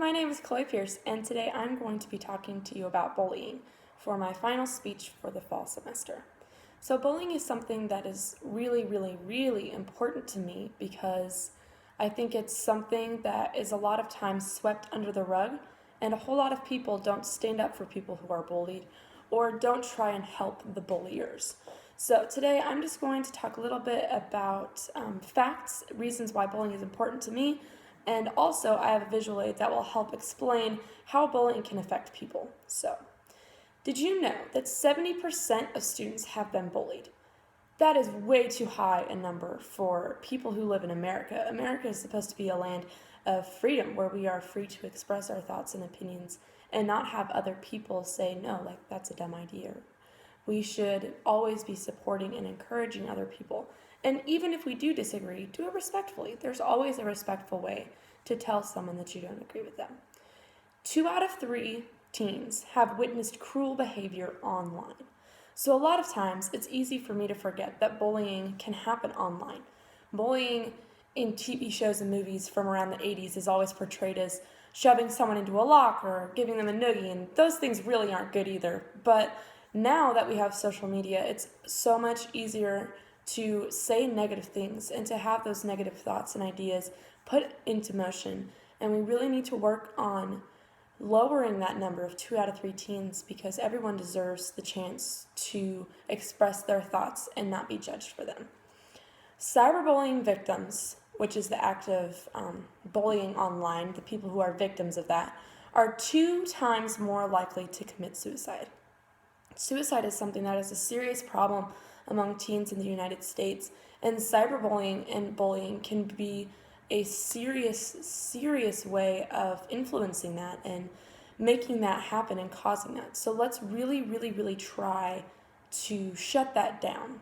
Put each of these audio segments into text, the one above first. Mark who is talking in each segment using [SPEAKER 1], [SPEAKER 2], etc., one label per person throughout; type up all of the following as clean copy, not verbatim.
[SPEAKER 1] my name is Chloe Pierce, and today I'm going to be talking to you about bullying for my final speech for the fall semester. So, bullying is something that is really important to me because I think it's something that is a lot of times swept under the rug, and a whole lot of people don't stand up for people who are bullied or don't try and help the bulliers. So, today I'm just going to talk a little bit about facts, reasons why bullying is important to me. And also, I have a visual aid that will help explain how bullying can affect people. So, did you know that 70% of students have been bullied? That is way too high a number for people who live in America. America is supposed to be a land of freedom where we are free to express our thoughts and opinions and not have other people say, no, like that's a dumb idea. We should always be supporting and encouraging other people. And even if we do disagree, do it respectfully. There's always a respectful way to tell someone that you don't agree with them. 2 out of 3 teens have witnessed cruel behavior online. So a lot of times it's easy for me to forget that bullying can happen online. Bullying in TV shows and movies from around the 80s is always portrayed as shoving someone into a locker, giving them a noogie, and those things really aren't good either. But now that we have social media, it's so much easier to say negative things and to have those negative thoughts and ideas put into motion. And we really need to work on lowering that number of 2 out of 3 teens because everyone deserves the chance to express their thoughts and not be judged for them. Cyberbullying victims, which is the act of bullying online, the people who are victims of that, are 2 times more likely to commit suicide. Suicide is something that is a serious problem among teens in the United States, and cyberbullying and bullying can be a serious way of influencing that and making that happen and causing that. So let's really try to shut that down.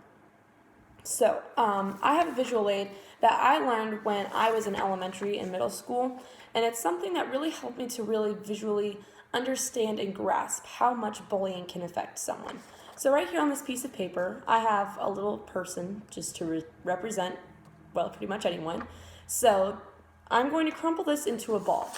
[SPEAKER 1] So I have a visual aid that I learned when I was in elementary and middle school, and it's something that really helped me to really visually understand and grasp how much bullying can affect someone. So right here on this piece of paper, I have a little person just to represent, well, pretty much anyone. So I'm going to crumple this into a ball.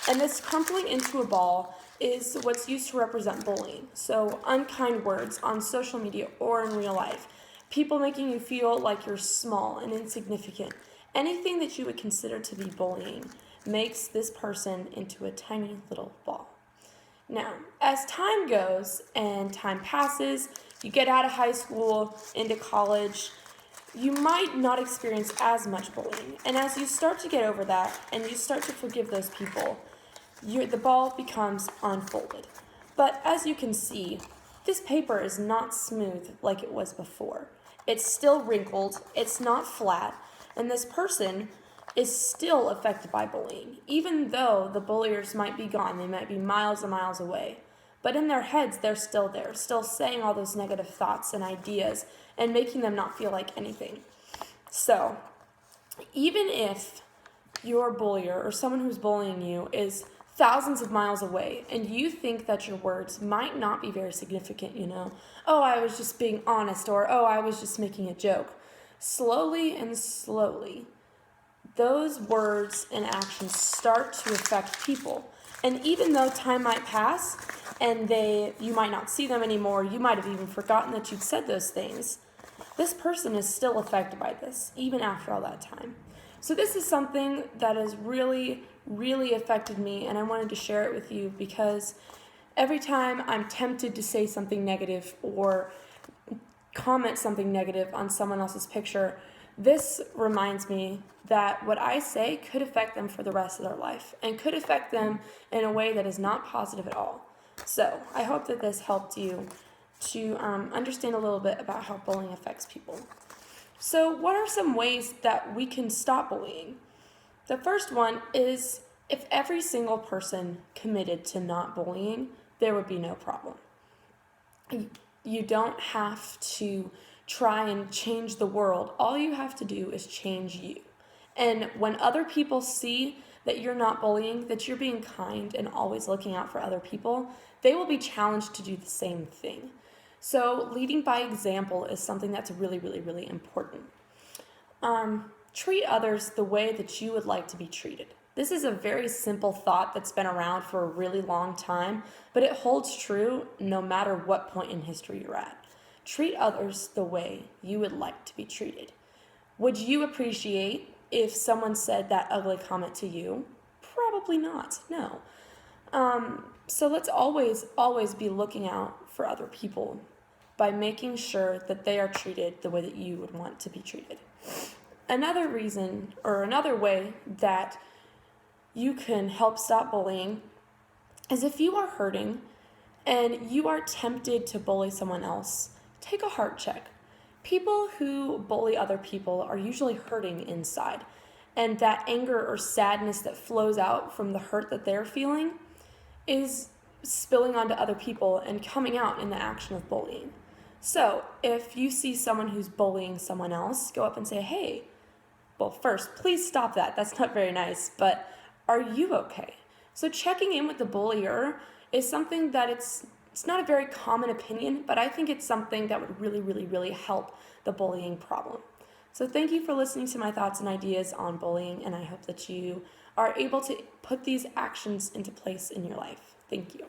[SPEAKER 1] And this crumpling into a ball is what's used to represent bullying. So unkind words on social media or in real life. People making you feel like you're small and insignificant. Anything that you would consider to be bullying makes this person into a tiny little ball. Now, as time goes and time passes, you get out of high school, into college, you might not experience as much bullying. And as you start to get over that and you start to forgive those people, the ball becomes unfolded. But as you can see, this paper is not smooth like it was before. It's still wrinkled, it's not flat, and this person is still affected by bullying, even though the bulliers might be gone, they might be miles and miles away. But in their heads, they're still there, still saying all those negative thoughts and ideas and making them not feel like anything. So, even if your bullier or someone who's bullying you is thousands of miles away and you think that your words might not be very significant, oh, I was just being honest, or oh, I was just making a joke. Slowly, those words and actions start to affect people. And even though time might pass and you might not see them anymore, you might have even forgotten that you'd said those things, this person is still affected by this, even after all that time. So this is something that has really affected me, and I wanted to share it with you because every time I'm tempted to say something negative or comment something negative on someone else's picture, this reminds me that what I say could affect them for the rest of their life and could affect them in a way that is not positive at all. So I hope that this helped you to understand a little bit about how bullying affects people. So what are some ways that we can stop bullying? The first one is if every single person committed to not bullying, there would be no problem. You don't have to try and change the world. All you have to do is change you. And when other people see that you're not bullying, that you're being kind and always looking out for other people, they will be challenged to do the same thing. So leading by example is something that's really important. Treat others the way that you would like to be treated. This is a very simple thought that's been around for a really long time, but it holds true no matter what point in history you're at. Treat others the way you would like to be treated. Would you appreciate if someone said that ugly comment to you? Probably not, no. So let's always be looking out for other people by making sure that they are treated the way that you would want to be treated. Another reason or another way that you can help stop bullying is if you are hurting and you are tempted to bully someone else, take a heart check. People who bully other people are usually hurting inside, and that anger or sadness that flows out from the hurt that they're feeling is spilling onto other people and coming out in the action of bullying. So if you see someone who's bullying someone else, go up and say, hey, well, first, please stop that. That's not very nice, but are you okay? So checking in with the bullier is something that it's not a very common opinion, but I think it's something that would really help the bullying problem. So thank you for listening to my thoughts and ideas on bullying, and I hope that you are able to put these actions into place in your life. Thank you.